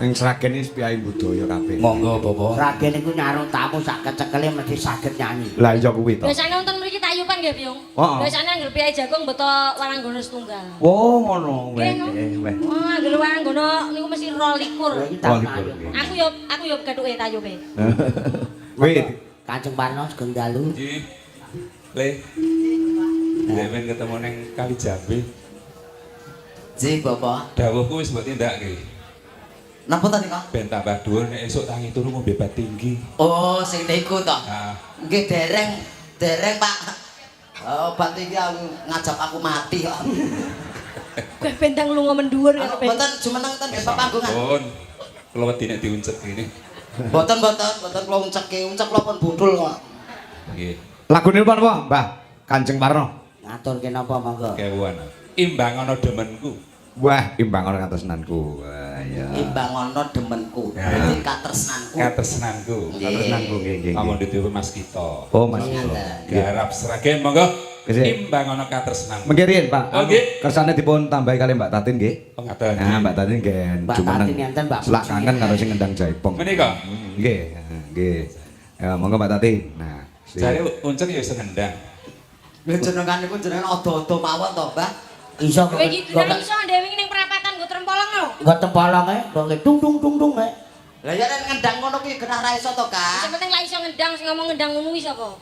Ning Sragen iki piyai budaya kabeh. Monggo, Bapak. Sragen iku nyarung tamu sak kecekele mesti saged nyanyi. Lah iya kuwi to. Biasane wonten mriki tayuban nggih, Byung. Heeh. Biasane anggere piyai jagung beto waranggono setunggal. Oh, ngono. Nggih, no? Weh. Oh, anggere waranggono niku mesti 2 likur. Lha iki tak likur, ayu. nggih. Aku yo kethuke tayube. Weh. Kanjeng Parno sugeng dalu. Nggih. Le. Demen ketemu ning Kali Jambe. Ji, Bapak. Dawuhku wis mbok tindakke. Napa tadi, Kang? Ben tambah dhuwur nek esuk tangi turu ngombe bat tinggi. Oh, sing niku to. Nah, Nggih dereng, Pak. Oh, berarti iki aku ngajak aku mati kok. Kowe bentang lunga mendhuwur ya, Pak. Mboten jumeneng ten nggih panggungan. pun. Kula wedi nek diuncet kene. Mboten kula uncek kula pun budul kok. Nggih. Lagune apa, Mbah? Kanjeng Parno. Ngaturke napa monggo. Kewan. Imbang ana demenku. Wah, imbang ora katresnanku. Wah, ya. Imbang ana demenku. Berarti katresnanku. Katresnanku. Katresnanku nggih nggih. Kamu dituwuh Mas Kito. Oh, Mas. Garap Sragen monggo. Nggih. Imbang ana katresnanku. Mengki riyen, Pak. Oh, nggih. Kersane dipun tambahi kali Mbak Tatin nggih. Oh, ngaten. Nah, Mbak Tatin nggih Mbak jumeneng. Tatin enten, Mbak. Selak kangen karo sing ngendang jaipong. Menika. Nggih, nggih. Ya, monggo Mbak Tatin. Nah, Jare uncek ya senendang. Lha jenenganipun jenengan odo-odo mawon to, Mbah? Iso Kowe iki kira iso dewe ning perapatan nggo trempolong lho. Nggo tempolonge, kok dung dung dung dung ae. Lah ya nek ngendang ngono kuwi genah ra iso to, Kang? Sing penting lak iso ngendang, sing ngomong ngendang ngono kuwi sapa?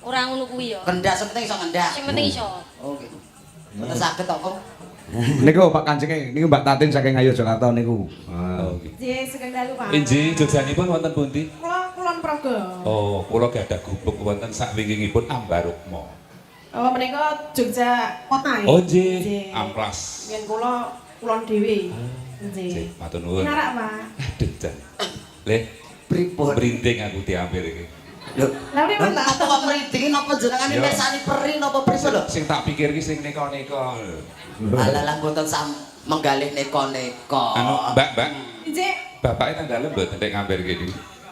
Ora ngono kuwi ya. Kendak sepenting iso ngendang. Sing penting iso. Oh, gitu. Mboten saged to, Kang. niku Pak Kancenge niku Mbak Tatin saking Ngayogyakarta niku. Oh, nggih. Nggih, sugeng dalu, Pak. Inji jogjanipun wonten pundi? Kula Kulon Progo. Oh, kula gadah gubuk wonten sakwingkingipun Ambarukma. Oh, menika Jogja kota ya. Oh, nggih. Nggih. Amplas. Yen kula kulon dhewe. Nggih, Nggih. matur nuwun. Narak, Pak. Aduh, Jan. Le, Pripun? berinting aku diambil iki. Lho, Lah pripun, Pak? apa kok mrinding napa jenengan Ya. mirsani peri napa pripun lho? Sing tak pikir ki sing neka-neka. Alalah mboten menggalih neko-neko. Anu, Mbak, Nggih. bapake tang dalem mboten nek ngambil kene.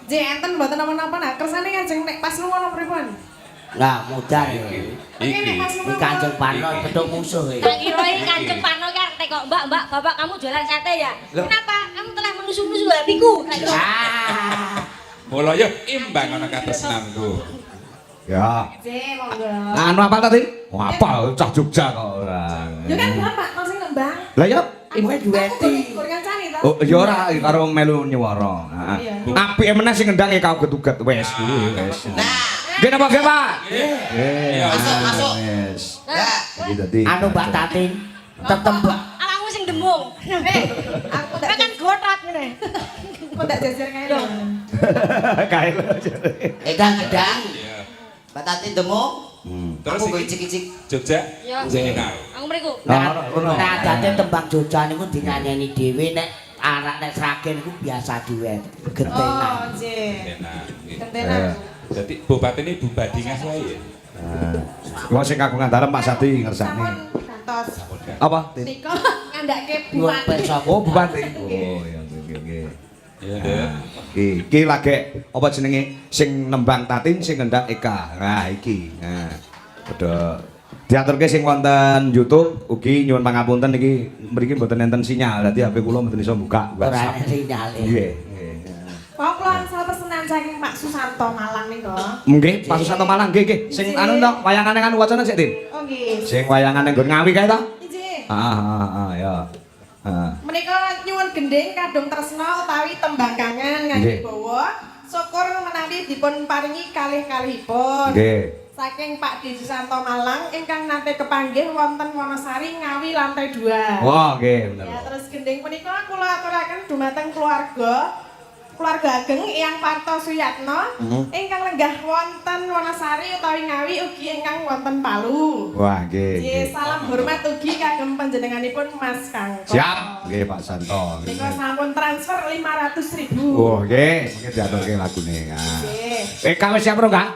Nggih, enten mboten napa-napa nah. Kersane Kanjeng nek pas lunga napa pripun? Lah mudan Iki. iki. Oke, nek pas lunga. Kanjeng Parno petuk musuh iki. Tak kira iki Kanjeng Parno ki arep teko, Mbak, bapak kamu jualan sate ya? Loh. Kenapa? Kamu telah menusuk-nusuk hatiku. Tak kira. Ah. Mula yo imbang ana katresnanku. Ya. Nggih, monggo. Anu apa tadi? Oh, apa cah Jogja kok ora. Yo kan Bapak kok sing nembang. Lah ya. Ibu duweti. Kur kancane to. Oh, ya ora karo melu nyuwara. Heeh. Iya. Apike meneh sing ngendhange kau getuget wis kuwi wis. Nah, Nggih napa nggih, Pak? Iya. Masuk. Wis. ya. Iki dadi. Anu Mbak Tatin tetep Mbak. Awakmu sing demung. Aku Kowe kan gotot ngene. kok tak jajar kae lho. Kae lho. Edang edang. Iya. Mbak Tatin demung. Terus Aku iki icik-icik. Jogja Ya. sing kenal. Aku mriku. Nah, dadi tembang Jogja niku dinyanyi dhewe nek anak nek Sragen niku biasa duet. Oh, Gentenan. nggih. Enak. nggih. Kentenan. Dadi bupati ini Bu Badingas wae ya. Wong sing kagungan dalem Pak Sati ngersani. Sampun kantos. Apa? Nika ngandake Nyuwun bupati. besok. Oh, bupati. Oh, ya nggih. Ya, Dek. Iki lagi apa jenenge sing nembang Tatin sing ngendang Eka. Nah, iki. Nah. Padha diaturke sing wonten YouTube ugi nyuwun pangapunten iki mriki mboten enten sinyal. Dadi HP kula mboten iso buka Ora WhatsApp. ana sinyale. Nggih. Kok kula angsal pesenan saking Pak Susanto Malang nika. Nggih, Pak Susanto Malang nggih. Sing anu to, wayangane kan wacana sik, Tin. Oh nggih. Sing wayangane nggon Ngawi kae to? Nggih. Ya. Menika nyuwun gending kadung tresna utawi tembang kangen Nggih. ngangge bawa. Syukur menawi dipun paringi kalih-kalihipun. Nggih. Saking Pak Desi Santo Malang ingkang nate kepanggih wonten Wonosari Ngawi lantai 2. Wah, nggih bener. Ya terus gending punika kula aturaken dumateng keluarga ageng Eyang Parto Suyatno ingkang lenggah wonten Wonosari utawi Ngawi ugi ingkang wonten Palu. Wah, nggih. Nggih, salam hormat ugi kagem panjenenganipun Mas Kangkong. Siap, nggih Pak Santo. Nika sampun transfer 500.000. Oh, nggih, mungkin diaturke lagune. Nah. Nggih. Eka wis siap ro, Kang?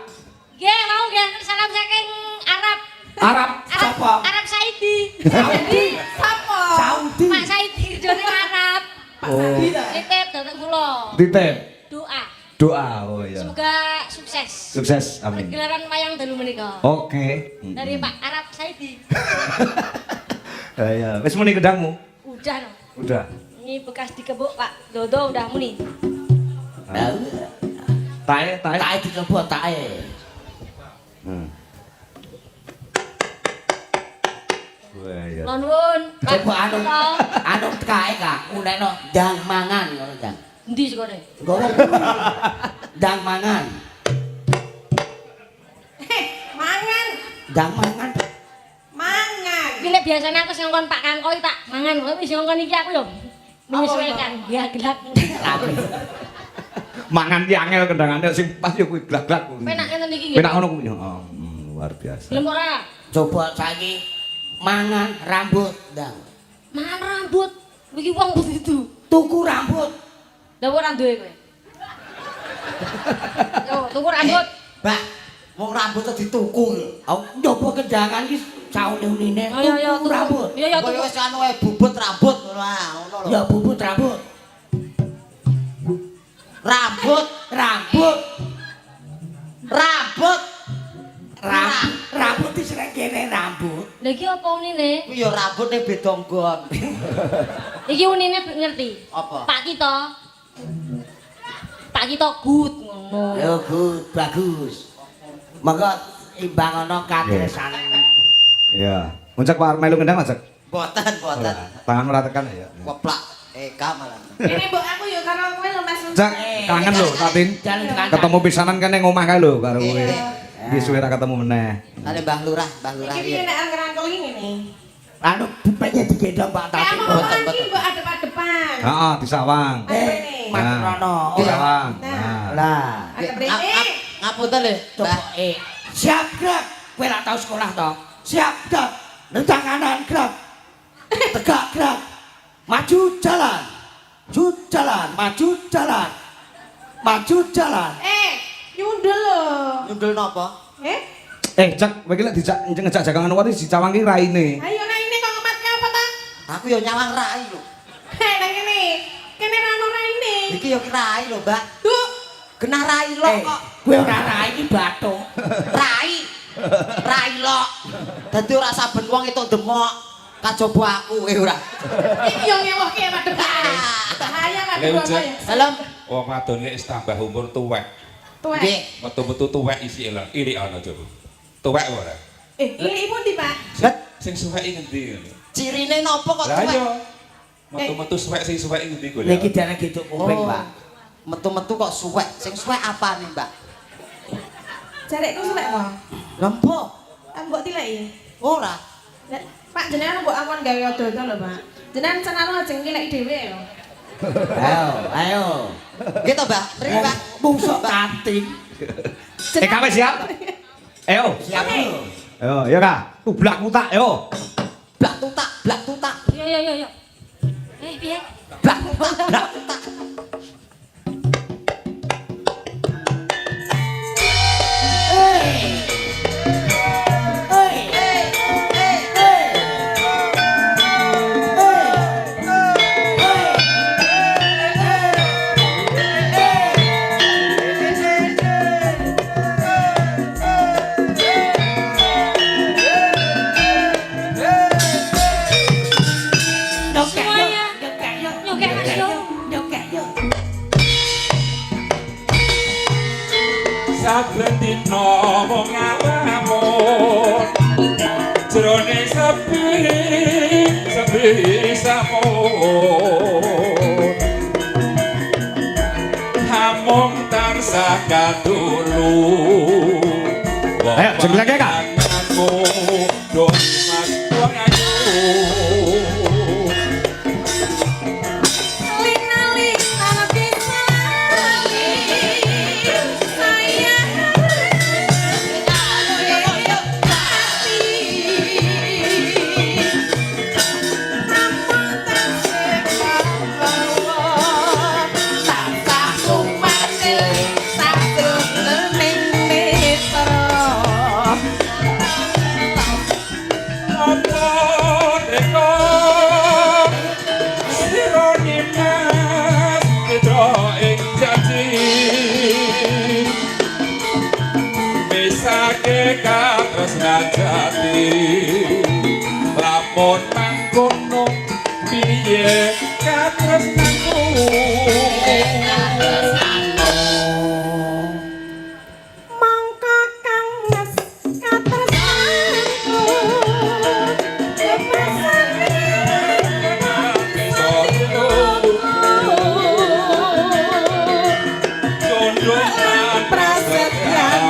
Nggih, mau nggih salam saking Arab. Arab. Sapa? Arab Saidi. Saudi. Sapa? Saudi. Pak Saidi kerjane Arab. Pak Saudi ta? Titip dateng kula. Titip. Doa. Doa, oh iya. Semoga sukses. Sukses, amin. Pergelaran wayang dalu menika. Oke. Dari Pak Arab Saidi. Ya, wis muni gedangmu? Udah no. Udah. Ini bekas dikebuk Pak Dodo udah muni. Tae. Tae dikebut tae. Wah ya. Nuwun. Coba anu kae Kak, unekno ndang mangan ngono ndang. Endi sekone? Ngomong. Ndang mangan. Mangan. Ndang mangan. Mangan. Iki nek biasane aku sing ngongkon Pak Kangkoi tak mangan, kok wis ngongkon iki aku lho. Menyesuaikan ya gelap. Mangan ki angel kendangane sing pas yo kuwi glak-glak. Penak ngene iki nggih. Penak ngono kuwi. Oh, luar biasa. Gelem ora? Coba saiki mangan rambut ndang. Mangan rambut. Iki wong itu. Tuku rambut. Lah ora duwe kowe. Yo, tuku rambut. Mbak, wong rambut dituku lho. Aku nyoba kendangan iki saune-unine. Oh iya Tuku rambut. Iya ya Kowe tuku. wis anu wae bubut rambut ngono ah, ngono lho. Ya bubut rambut. Rambut, Rambut. rambut. Rambut diserang kene rambut. Lah iki apa unine? Kuwi ya rambut ning beda nggon. Iki unine ngerti. Apa? Pak kita. Pak kita good ngono. Yo good, bagus. Monggo imbangono katresan. Iya. Muncak Pak melu kendang Mas. Boten, boten. Tangan ora tekan ya. Keplak malah. Ini mbok aku yo karo kowe lho Mas. Cak, kangen lho Tatin. Ketemu pisanan kan ning omah kae lho karo kowe. Iki suwe ra ketemu meneh. Kali Mbah Lurah Iki piye nek ngerangkel ngene? Anu bupenya digendong Pak Kayak Tati. mau ngomong iki mbok adep-adepan. Heeh, disawang. Mas Rono. Disawang. Nah. Nah. Lah, Adep mrene. ngapunten lho, coba Mbah. siap gerak. Kowe ra tau sekolah to? Siap gerak. Nendang kanan gerak. Tegak gerak. Maju jalan. Jalan, maju jalan. Maju jalan. Nyundul lho. Nyundul napa? Cak, kowe iki lek ngejak jagangan wati dicawang ki raine. Ayo nang ini kok ngematke apa ta? Aku ya nyawang rai lho. Nang kene. Kene ra ono raine. Iki ya rai lho, Mbak. Duh, Genah rai lo kok. Kowe ora rai iki bathuk. Rai. Rai lo. Dadi ora saben wong itu demok kajaba aku ora. iki yo ngewohke madhep. Bahaya madhep Lha, apa Cek. ya? Salam. Wong wadon nek wis tambah umur tuwek. Tuwek. Nggih. Metu-metu tuwek isi elang, iri ana coba. Tuwek ora. Ini pun di Pak. Sing suwek ngendi ngono? Cirine napa kok Lah tuwek? iya. Metu-metu suwek sing suwek ngendi golek? Niki dene gitu kuping, Pak. Metu-metu kok suwek. Sing suwek apa nih, Mbak? Jarekku suwek kok. Lempo. Mbok tileki. Ora. Lah, Pak jenengan mbok akon gawe odo-odo lho, Pak. Jenengan senaro aja nileki dhewe lho. Ayo. Gitu, Mbak. Mriki, Mbak. Bungsok kanting. Kawe siap? Ayo. Siap lho. Ayo, ya Kak. Tublak mutak, yo. Blak tutak, blak tutak. Yo. Piye? Blak tutak, blak tutak. Saben dina wong ngalamun jroning sepi samun hamung tansah kadulu. Ayo, jengkel lagi, Kak. Dong mas wong ayu.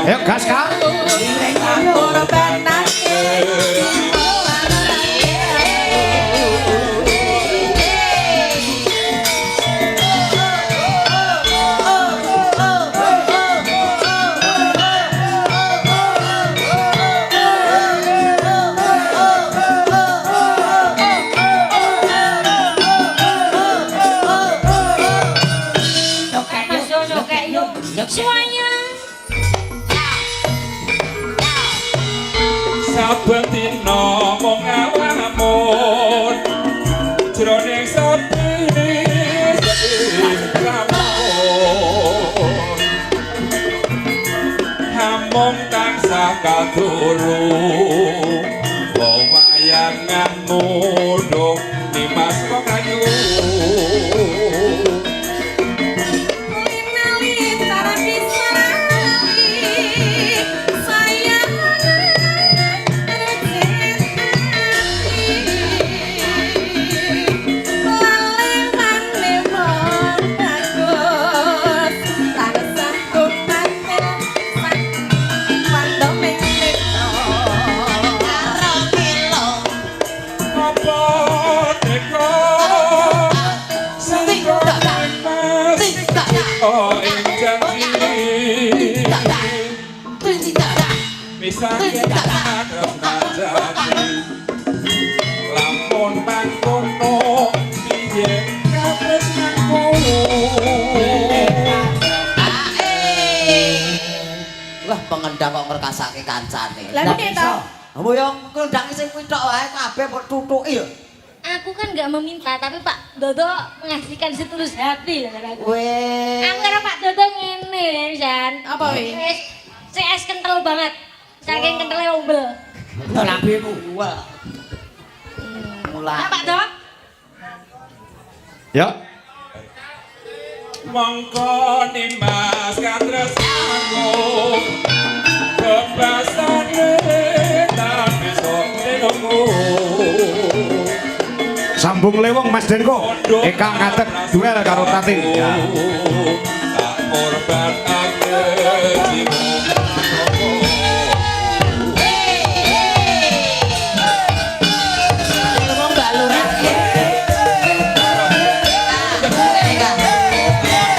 Ayo gas Kak. Mas yo kayak yo. Semuanya. Saben dina mung ngalamun jroning sepi lamun hamung tansah kadurung wayanganmu dong Dimas Kokayu lamun mangkono piye katresnanku Wah, pengendang kok ngerkasake kancane. Lah piye to? Apa yo ngendang sing kuwi tok wae kabeh kok tutuki yo. Aku kan nggak meminta, tapi Pak Dodo mengasihkan setulus hati lah aku. Weh. Aku kira Pak Dodo ngene, Jan. Apa weh? CS kental banget. Saking kentalnya ombel. Lambeku. Wah. Mulai. Nah, Pak Dok. Ya. mongko nimas katresnanku kebasane tan besok denungku Sambung lewong Mas Denko. Eka ngatek duel karo Tatin. Ya. tak korbanake jiwa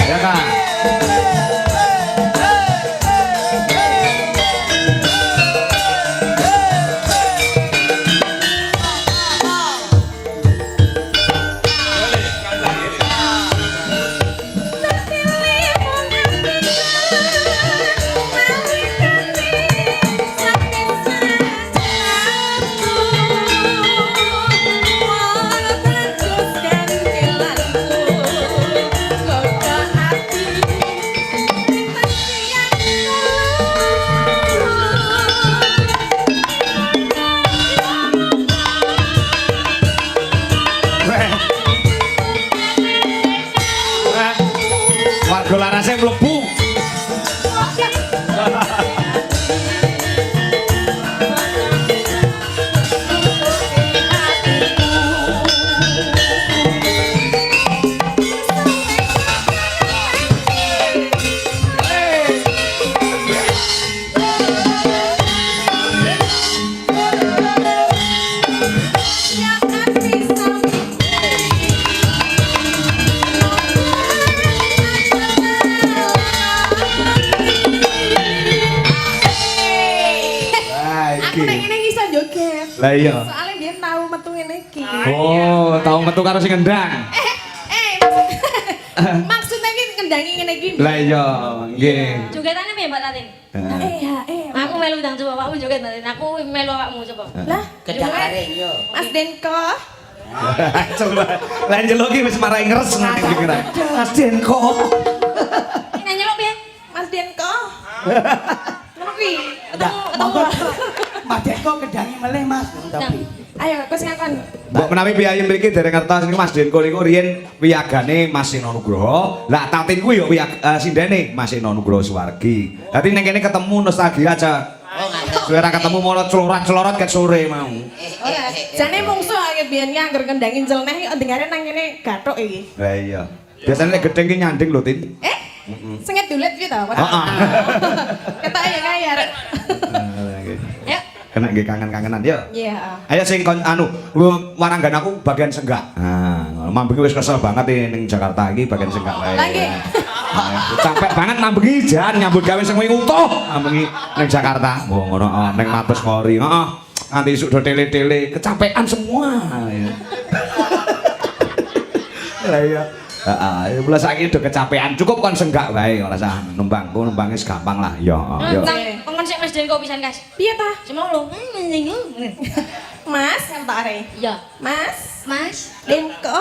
Ya Kak. Warga larasnya mlebu. Aku nek ngene iki iso joget. Lah iya. Soale biyen tau metu ngene iki. Oh, tau metu karo sing ngendang. Maksudnya iki ngendangi ngene iki. Lah iya, nggih. Jogetane piye Mbak Tatin? Aku melu ndang coba awakmu joget Mbak Tatin. Aku melu awakmu coba. Lah, Gedang garing yo. Mas Denko. Coba. Lah njeluk iki wis marai ngeres nang pikiran. Mas Denko. Ini nyelok piye? Mas Denko. Ngono kuwi. Ndak, monggo. Mas Denko kedangi melih Mas. Tapi Ayo, wis ngakon. Mbok menawi piyayi mriki dereng ngertos niku Mas Denko niku riyen wiyagane Mas Seno Nugroho. Lah Tatin kuwi yo sindene Mas Seno Nugroho Suwargi. Dadi ning kene ketemu nostalgia aja. Oh, ngaten. Suara ketemu malah celorot-celorot ket sore mau. Ora, jane mungsuh akeh biyen ki angger kendangin celneh iki dengare nang kene gathuk iki. Lah iya. Biasane nek gedeng ki nyanding lho, Tin. Senget dulet piye to? Heeh. Ketok ketok ya kayar. Yuk. Kena nggih kangen-kangenan yo. Iya. Ayo sing waranggan aku bagian senggak. Nah, mambengi wis kesel banget ning Jakarta iki bagian senggak wae. Lagi. Capek banget mambengi jan nyambut gawe sing utuh mambengi ning Jakarta. Oh ngono ning Mabes Polri. Heeh. Nanti isuk do tele-tele kecapean semua. Lah iya. Heeh, mulai saiki udah kecapean, cukup kon senggak wae ora usah numpang. Ku numpange gampang lah. Yo, yo. Pengen sik Mas Denko pisan, Kas. Piye ta? Cuma lo. Mas, yang tak are. Iya. Mas, Mas. Denko.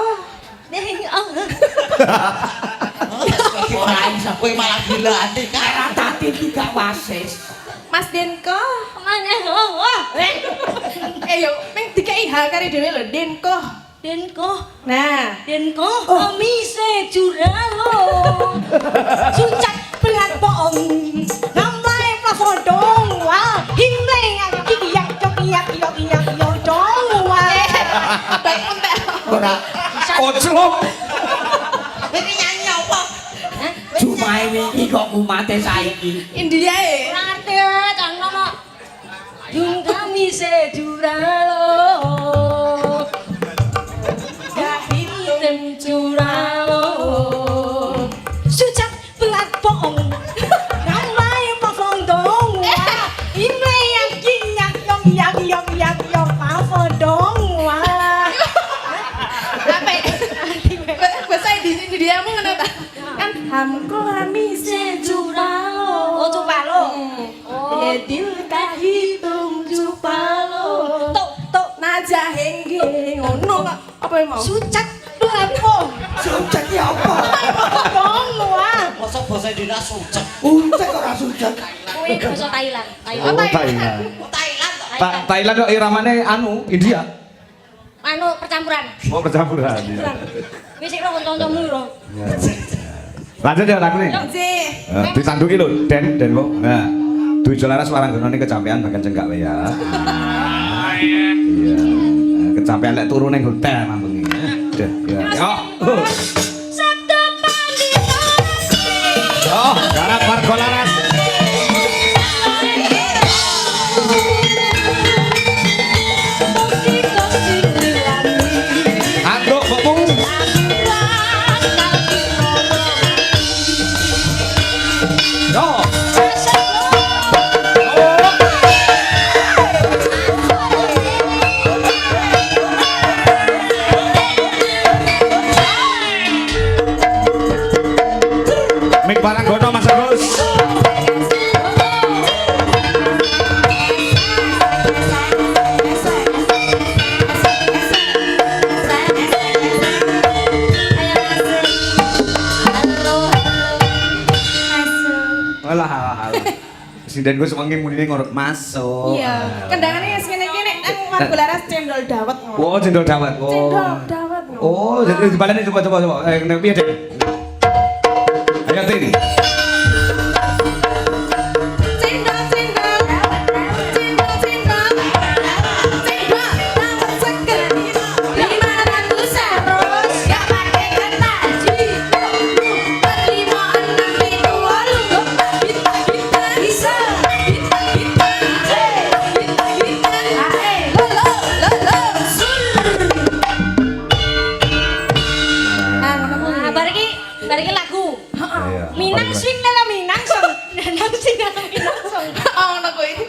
Ora iso kowe malah gila ati Era tadi tiga wasis. Mas Denko. Mana? Oh. Yo, ming dikai hal kare dhewe lho, Denko. Denko. Nah, Denko. Amise juralo. Sucak belat boong. Namai plafondong. Wah, himle yak dong. Wah. baik entek. Ora Ojlok. iki nyanyi apa cuma ini kok kumate saiki. India e. Ngerti kan ngono. Yung kami sejuralo. Dahitem juralo. Sucak belat boong. Namai plafondong. Wah, himle yak plafondong. Wah. Apa? Bahasa India mu ngono ta? Kan hamko hami Sejuralo. Oh, cupalo. Oh. Edil tak hitung jupalo. Tok naja hengge ngono kok. Apa mau? Sucak belapo. Sucek ya apa? Dong, wah. mosok basa Indonesia sucek Ucek ora sucek. Kuwi basa Thailand. Oh, Thailand. Thailand kok Thailand kok iramane anu India. Anu percampuran. Oh, percampuran. Wis sik ro kanca-kancamu ro. Lanjut ya lagu nih. Ji. Ditanduki lho, Den kok. Nah, Dwi Jolaras waranggono ning kecapean bagian cenggak wae ya. Iya. Kecapean lek turu ning hotel mambengi. Deh, ya. Yo. Sabda pandita. Oh, garap warga laras. Anduk mbokmu. Yo. Mik Paranggono Mas Agus. Alah. Sinden gue semangking muni ngorok masuk. Iya. Kendangane wis kene-kene nang warga laras cendol dawet. Oh, cendol dawet. Cendol dawet. Oh, jadi dibaleni coba. Nek piye, Dek? Ayo, Tin. Cendol. Cendol dawet seger. 500 terus gak pakai kentaji. 5, 6, 7, 8. Bisa. Bar iki lagu. Iya. Minang swing dalam Minang song. Minang swing dalam Minang song. Oh, ono kuwi.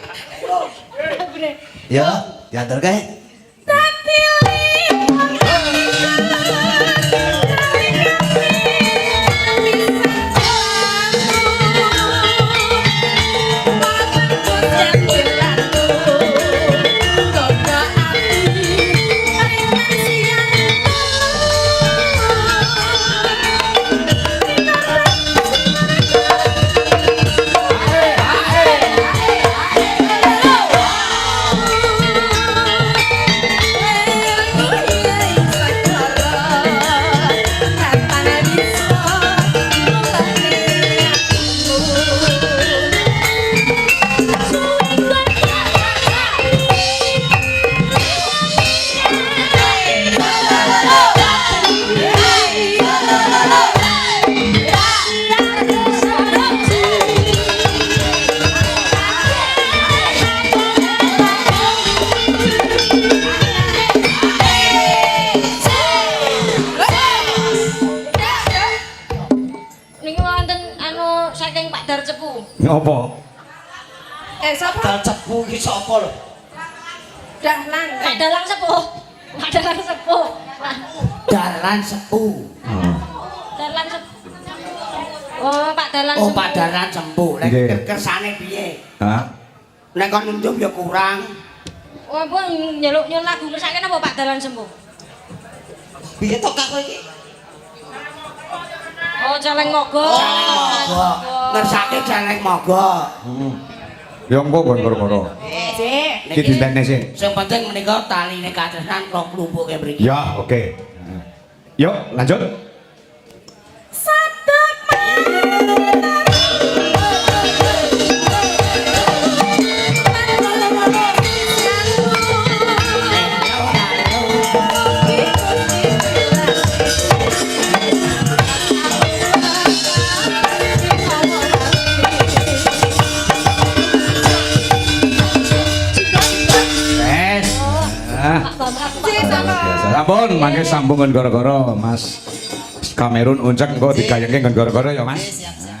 Lagune. Ya, diatur kae. saking Pak Dar Cepu. Ngopo? Sapa? Dal cepu iki sapa lho? Dahlan. Pak Dalang Sepuh. Pak Dalang Sepuh. Pak Dalan sepu. Dalang Sepuh. Oh, Pak Dalang Oh, Sepuh. Pak Dalan sembuh. Lek Nggih. kersane piye? Hah? Nek kon nunjuk ya kurang. Oh, Bu nyeluk nyun lagu ngersake napa Pak Dalang Sepuh? Piye to kak kowe iki? Oh, Celeng Mogo. Celeng mogo. Ngersake celeng mogo. Ya engko kon karo-karo. Cek. Iki dintene sih. Sing penting menika taline katresnan kok klumpuke mriki. Ya, oke. Yuk, lanjut. Yes. Ah. Pak Bambang. Cek sama. Biasa. Ampun, mangke sambungan gara-gara Mas Kamerun uncak engko digayengke nggon gara-gara ya, Mas. Siap siap.